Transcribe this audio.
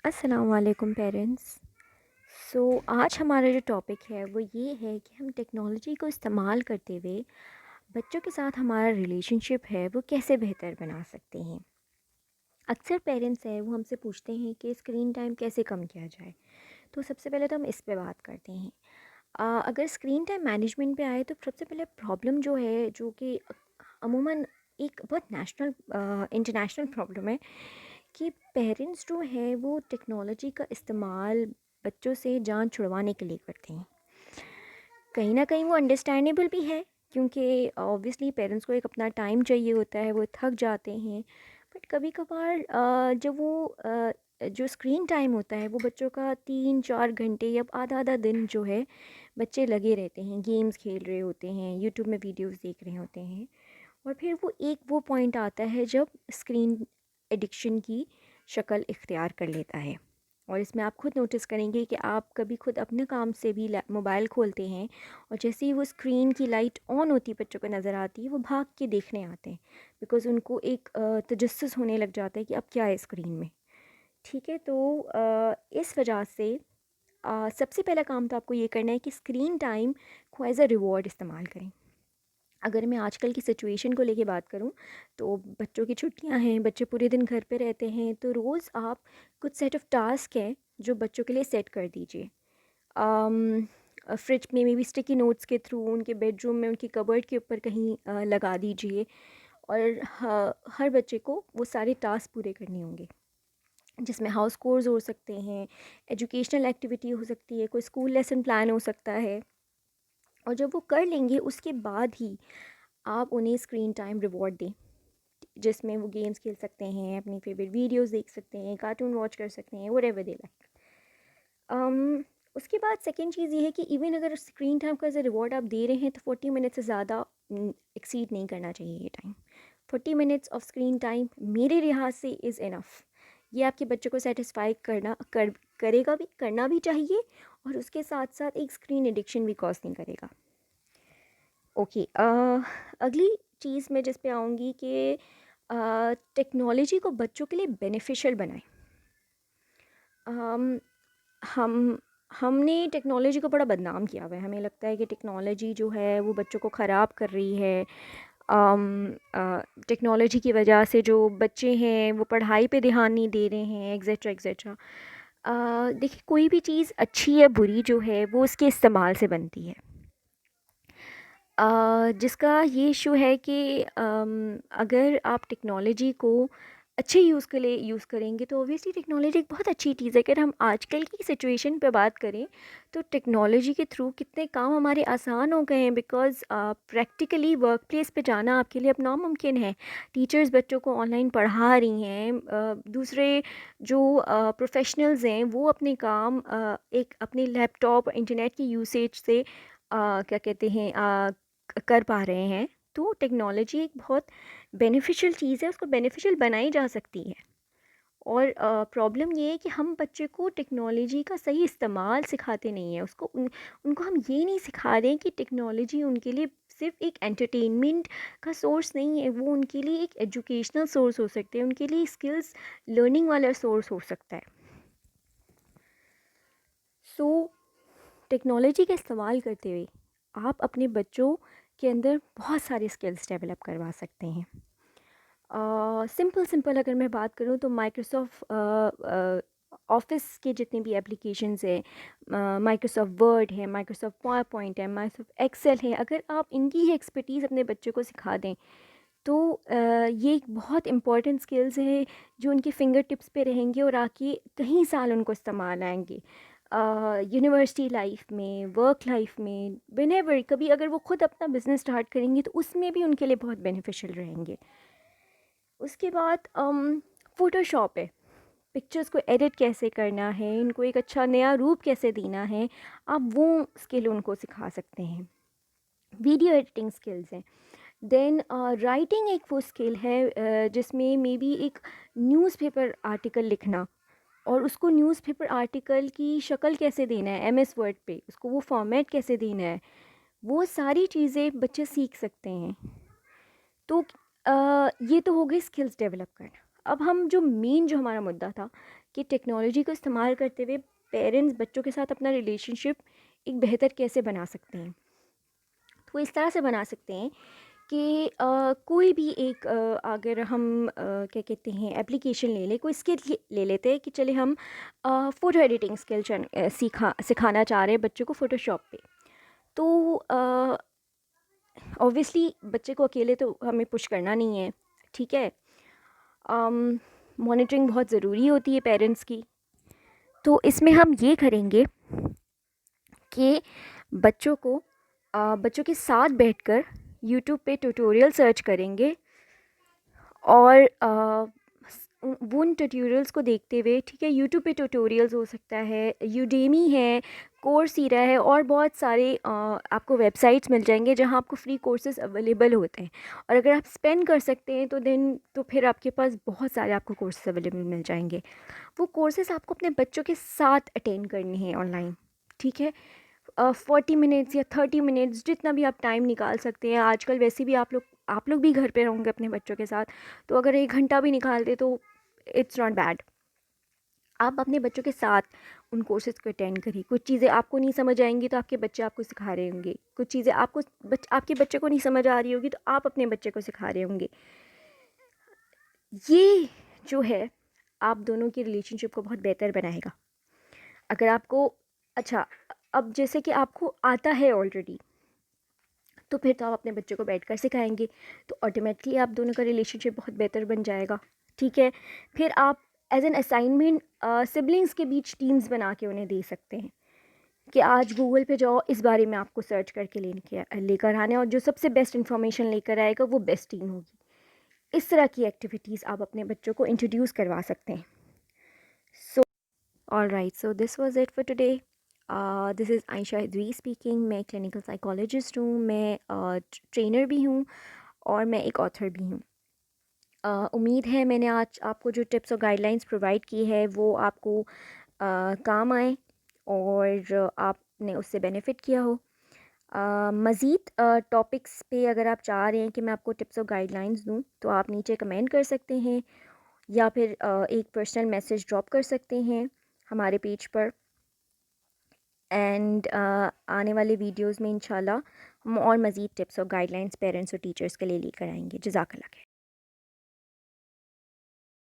अस्सलाम वालेकुम पेरेंट्स। आज हमारा जो टॉपिक है वो ये है कि हम टेक्नोलॉजी को इस्तेमाल करते हुए बच्चों के साथ हमारा रिलेशनशिप है वो कैसे बेहतर बना सकते हैं। अक्सर पेरेंट्स हैं वो हमसे पूछते हैं कि स्क्रीन टाइम कैसे कम किया जाए। तो सबसे पहले तो हम इस पे बात करते हैं। अगर स्क्रीन टाइम मैनेजमेंट पे आए तो सबसे पहले प्रॉब्लम जो है जो कि अमूमन एक बहुत नेशनल इंटरनेशनल प्रॉब्लम है कि पेरेंट्स जो है वो टेक्नोलॉजी का इस्तेमाल बच्चों से जान छुड़वाने के लिए करते हैं। कहीं ना कहीं वो अंडरस्टैंडेबल भी है, क्योंकि ऑब्वियसली पेरेंट्स को एक अपना टाइम चाहिए होता है, वो थक जाते हैं। बट कभी कभार जब वो जो स्क्रीन टाइम होता है वो बच्चों का 3-4 घंटे या आधा आधा दिन जो है बच्चे लगे रहते हैं, गेम्स खेल रहे होते हैं, यूट्यूब में वीडियोस देख रहे होते हैं। और फिर वो पॉइंट आता है जब स्क्रीन एडिक्शन की शक्ल इख्तियार कर लेता है। और इसमें आप खुद नोटिस करेंगे कि आप कभी खुद अपने काम से भी मोबाइल खोलते हैं और जैसे ही वो स्क्रीन की लाइट ऑन होती है बच्चों को नज़र आती है, वो भाग के देखने आते हैं, बिकॉज़ उनको एक तजस्सुस होने लग जाता है कि अब क्या है स्क्रीन में। ठीक है, तो इस वजह से सबसे पहला काम तो आपको ये करना है कि स्क्रीन टाइम को एज़ अ रिवॉर्ड इस्तेमाल करें। अगर मैं आजकल की सिचुएशन को लेके बात करूं, तो बच्चों की छुट्टियां हैं, बच्चे पूरे दिन घर पे रहते हैं, तो रोज़ आप कुछ सेट ऑफ टास्क हैं जो बच्चों के लिए सेट कर दीजिए। फ्रिज में मे बी स्टिकी नोट्स के थ्रू उनके बेडरूम में उनकी कबर्ड के ऊपर कहीं लगा दीजिए। और हर बच्चे को वो सारे टास्क पूरे करने होंगे, जिसमें हाउस कोर्स हो सकते हैं, एजुकेशनल एक्टिविटी हो सकती है, कोई स्कूल लेसन प्लान हो सकता है। और जब वो कर लेंगे उसके बाद ही आप उन्हें स्क्रीन टाइम रिवॉर्ड दें, जिसमें वो गेम्स खेल सकते हैं, अपनी फेवरेट वीडियोस देख सकते हैं, कार्टून वॉच कर सकते हैं, व्हाटएवर दे लाइक। उसके बाद सेकेंड चीज़ ये है कि इवन अगर स्क्रीन टाइम का एज रिवॉर्ड आप दे रहे हैं तो 40 मिनट से ज़्यादा एक्सीड नहीं करना चाहिए ये time. 40 minutes of screen time मेरे लिहाज से इज़ इनफ। ये आपके बच्चे को सेटिस्फाई करेगा भी, करना भी चाहिए, और उसके साथ साथ एक स्क्रीन एडिक्शन भी कॉज नहीं करेगा। ओके, अगली चीज़ मैं जिस पे आऊँगी कि टेक्नोलॉजी को बच्चों के लिए बेनिफिशियल बनाएं। हम हम हमने टेक्नोलॉजी को बड़ा बदनाम किया हुआ है। हमें लगता है कि टेक्नोलॉजी जो है वो बच्चों को ख़राब कर रही है। टेक्नोलॉजी की वजह से जो बच्चे हैं वो पढ़ाई पे ध्यान नहीं दे रहे हैं, एग्ज़ेट्रा एग्ज़ेट्रा। देखिए, कोई भी चीज़ अच्छी या बुरी जो है वो उसके इस्तेमाल से बनती है। जिसका ये इशू है कि अगर आप टेक्नोलॉजी को अच्छे यूज़ के लिए यूज़ करेंगे तो ऑब्वियसली टेक्नोलॉजी एक बहुत अच्छी चीज़ है। अगर हम आजकल की सिचुएशन पे बात करें तो टेक्नोलॉजी के थ्रू कितने काम हमारे आसान हो गए हैं, बिकॉज़ प्रैक्टिकली वर्क प्लेस पे जाना आपके लिए अब नामुमकिन है। टीचर्स बच्चों को ऑनलाइन पढ़ा रही हैं। दूसरे जो प्रोफेशनल्स हैं वो अपने काम एक अपने लैपटॉप इंटरनेट की यूसेज से क्या कहते हैं कर पा रहे हैं। तो टेक्नोलॉजी एक बहुत बेनिफिशियल चीज़ है, उसको बेनिफिशियल बनाई जा सकती है। और प्रॉब्लम ये है कि हम बच्चे को टेक्नोलॉजी का सही इस्तेमाल सिखाते नहीं हैं। उनको हम ये नहीं सिखा रहे हैं कि टेक्नोलॉजी उनके लिए सिर्फ एक एंटरटेनमेंट का सोर्स नहीं है, वो उनके लिए एक एजुकेशनल सोर्स हो सकते हैं, उनके लिए स्किल्स लर्निंग वाला सोर्स हो सकता है। सो टेक्नोलॉजी का इस्तेमाल करते हुए आप अपने बच्चों के अंदर बहुत सारे स्किल्स डेवलप करवा सकते हैं। सिंपल सिंपल अगर मैं बात करूँ तो माइक्रोसॉफ्ट ऑफ़िस के जितने भी एप्लीकेशंस हैं, माइक्रोसॉफ्ट वर्ड है, माइक्रोसॉफ्ट पावर पॉइंट है, माइक्रोसॉफ्ट एक्सेल है, अगर आप इनकी ही एक्सपर्टीज़ अपने बच्चों को सिखा दें तो ये एक बहुत इम्पॉर्टेंट स्किल्स है जो उनके फिंगर टिप्स पे रहेंगे और आके कई साल उनको इस्तेमाल आएंगे। यूनिवर्सिटी लाइफ में, वर्क लाइफ में, व्हेनेवर कभी अगर वो खुद अपना बिज़नेस स्टार्ट करेंगे तो उसमें भी उनके लिए बहुत बेनिफिशियल रहेंगे। उसके बाद फ़ोटोशॉप है, पिक्चर्स को एडिट कैसे करना है, इनको एक अच्छा नया रूप कैसे देना है, आप वो स्किल उनको सिखा सकते हैं। वीडियो एडिटिंग स्किल्स हैं। देन राइटिंग एक वो स्किल है जिसमें मे बी एक न्यूज़पेपर आर्टिकल लिखना, और उसको न्यूज़पेपर आर्टिकल की शक्ल कैसे देना है एमएस वर्ड पे, उसको वो फॉर्मेट कैसे देना है, वो सारी चीज़ें बच्चे सीख सकते हैं। तो ये तो हो गई स्किल्स डेवलप करना। अब हम जो मेन जो हमारा मुद्दा था कि टेक्नोलॉजी को इस्तेमाल करते हुए पेरेंट्स बच्चों के साथ अपना रिलेशनशिप एक बेहतर कैसे बना सकते हैं। तो इस तरह से बना सकते हैं कि कोई भी एक अगर हम क्या कहते हैं एप्लीकेशन ले लें, कोई स्किल ले लेते हैं कि चले हम फ़ोटो एडिटिंग स्किल सिखाना चाह रहे हैं बच्चों को फ़ोटोशॉप पे। तो ऑब्वियसली बच्चे को अकेले तो हमें पुश करना नहीं है, ठीक है। मॉनिटरिंग बहुत ज़रूरी होती है पेरेंट्स की। तो इसमें हम ये करेंगे कि बच्चों के साथ बैठकर यूट्यूब पे ट्यूटोरियल सर्च करेंगे और वो उन ट्यूटोरियल्स को देखते हुए, ठीक है, यूट्यूब पे ट्यूटोरियल्स हो सकता है, यूडेमी है, कोर्सेरा है और बहुत सारे आपको वेबसाइट्स मिल जाएंगे जहां आपको फ्री कोर्सेज अवेलेबल होते हैं। और अगर आप स्पेंड कर सकते हैं तो फिर आपके पास बहुत सारे आपको कोर्सेज अवेलेबल मिल जाएंगे। वो कोर्सेज आपको अपने बच्चों के साथ अटेंड करने हैं ऑनलाइन, ठीक है। 40 मिनट्स या 30 मिनट्स जितना भी आप टाइम निकाल सकते हैं। आजकल वैसे भी आप लोग भी घर पे रहोगे अपने बच्चों के साथ, तो अगर 1 घंटा भी निकालते तो इट्स नॉट बैड। आप अपने बच्चों के साथ उन कोर्सेज़ को अटेंड करिए। कुछ चीज़ें आपको नहीं समझ आएंगी तो आपके बच्चे आपको सिखा रहे होंगे, कुछ चीज़ें आपके बच्चे को नहीं समझ आ रही होगी तो आप अपने बच्चे को सिखा रहे होंगे। ये जो है आप दोनों की रिलेशनशिप को बहुत बेहतर बनाएगा। अगर आपको अच्छा, अब जैसे कि आपको आता है ऑलरेडी, तो फिर तो आप अपने बच्चे को बैठकर सिखाएंगे, तो ऑटोमेटिकली आप दोनों का रिलेशनशिप बहुत बेहतर बन जाएगा, ठीक है। फिर आप एज एन असाइनमेंट सिबलिंग्स के बीच टीम्स बना के उन्हें दे सकते हैं कि आज गूगल पे जाओ, इस बारे में आपको सर्च करके लेकर आना है और जो सबसे बेस्ट इन्फॉर्मेशन लेकर आएगा वो बेस्ट टीम होगी। इस तरह की एक्टिविटीज़ आप अपने बच्चों को इंट्रोड्यूस करवा सकते हैं। So all right, so this was it for today. This is Ayesha Hidvi speaking. मैं क्लिनिकल साइकोलॉजिस्ट हूँ, मैं ट्रेनर भी हूँ और मैं एक ऑथर भी हूँ। उम्मीद है मैंने आज आपको जो टिप्स और गाइडलाइंस प्रोवाइड की है वो आपको काम आए और आपने उससे बेनिफिट किया हो। मज़ीद टॉपिक्स पे अगर आप चाह रहे हैं कि मैं आपको टिप्स और गाइडलाइंस दूं तो आप नीचे कमेंट कर सकते हैं या फिर एक पर्सनल मैसेज ड्रॉप कर सकते हैं हमारे पेज पर। एंड आने वाले वीडियोस में इंशाल्लाह हम और मज़ीद टिप्स और गाइडलाइंस पेरेंट्स और टीचर्स के लिए लेकर आएंगे। जज़ाकल्लाह खैर।